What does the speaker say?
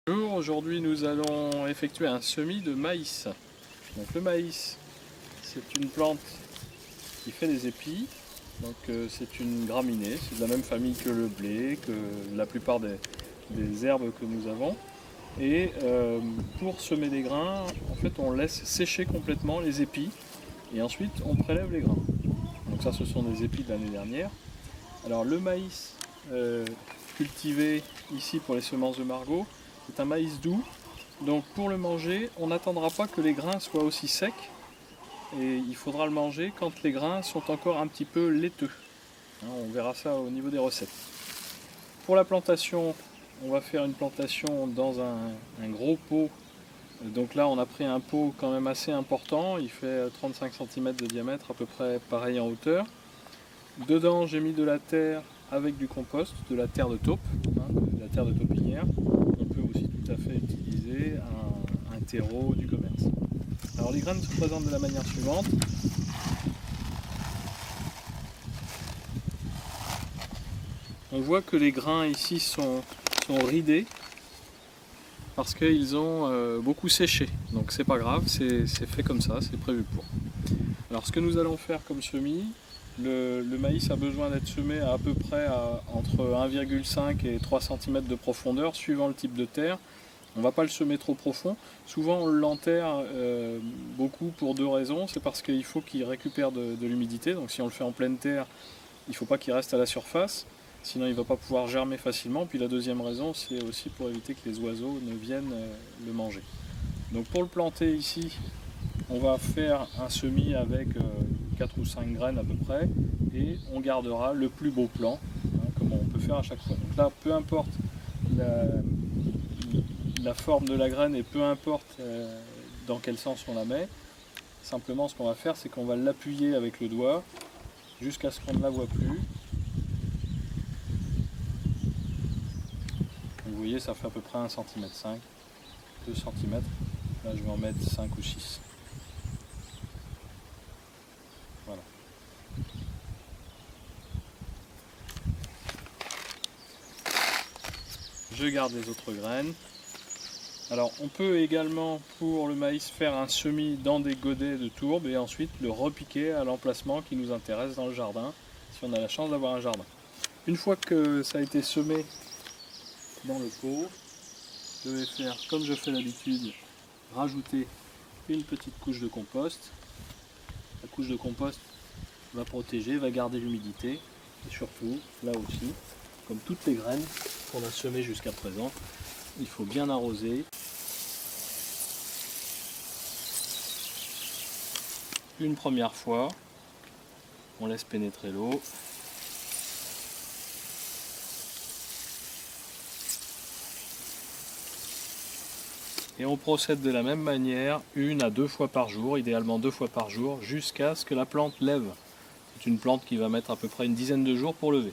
Bonjour, aujourd'hui nous allons effectuer un semis de maïs. Donc le maïs, c'est une plante qui fait des épis. Donc c'est une graminée, c'est de la même famille que le blé, que la plupart des herbes que nous avons. Et pour semer des grains, en fait on laisse sécher complètement les épis et ensuite on prélève les grains. Donc ça, ce sont des épis de l'année dernière. Alors le maïs cultivé ici pour les semences de Margot, c'est un maïs doux, donc pour le manger, on n'attendra pas que les grains soient aussi secs, et il faudra le manger quand les grains sont encore un petit peu laiteux. On verra ça au niveau des recettes. Pour la plantation, on va faire une plantation dans un gros pot. Donc là, on a pris un pot quand même assez important, il fait 35 cm de diamètre, à peu près pareil en hauteur. Dedans, j'ai mis de la terre avec du compost, de la terre de taupe, de la terre de taupinière. On peut aussi tout à fait utiliser un terreau du commerce. Alors les graines se présentent de la manière suivante. On voit que les grains ici sont ridés parce qu'ils ont beaucoup séché. Donc c'est pas grave, c'est fait comme ça, c'est prévu pour. Alors ce que nous allons faire comme semis, le maïs a besoin d'être semé à peu près entre 1,5 et 3 cm de profondeur suivant le type de terre. On ne va pas le semer trop profond. Souvent on l'enterre beaucoup pour deux raisons. C'est parce qu'il faut qu'il récupère de l'humidité. Donc si on le fait en pleine terre, il ne faut pas qu'il reste à la surface. Sinon il ne va pas pouvoir germer facilement. Puis la deuxième raison, c'est aussi pour éviter que les oiseaux ne viennent le manger. Donc pour le planter ici, on va faire un semis avec 4 ou 5 graines à peu près. Et on gardera le plus beau plant, comme on peut faire à chaque fois. Donc là, peu importe la forme de la graine et peu importe dans quel sens on la met, simplement ce qu'on va faire, c'est qu'on va l'appuyer avec le doigt jusqu'à ce qu'on ne la voit plus. Vous voyez, ça fait à peu près 1,5 cm, 2 cm. Là, je vais en mettre 5 ou 6. Voilà. Je garde les autres graines. Alors on peut également pour le maïs faire un semis dans des godets de tourbe et ensuite le repiquer à l'emplacement qui nous intéresse dans le jardin, si on a la chance d'avoir un jardin. Une fois que ça a été semé dans le pot, je vais faire comme je fais d'habitude, rajouter une petite couche de compost. La couche de compost va protéger, va garder l'humidité et surtout, là aussi, comme toutes les graines qu'on a semées jusqu'à présent, il faut bien arroser. Une première fois, on laisse pénétrer l'eau. Et on procède de la même manière, 1 à 2 fois par jour, idéalement 2 fois par jour, jusqu'à ce que la plante lève. C'est une plante qui va mettre à peu près une dizaine de jours pour lever.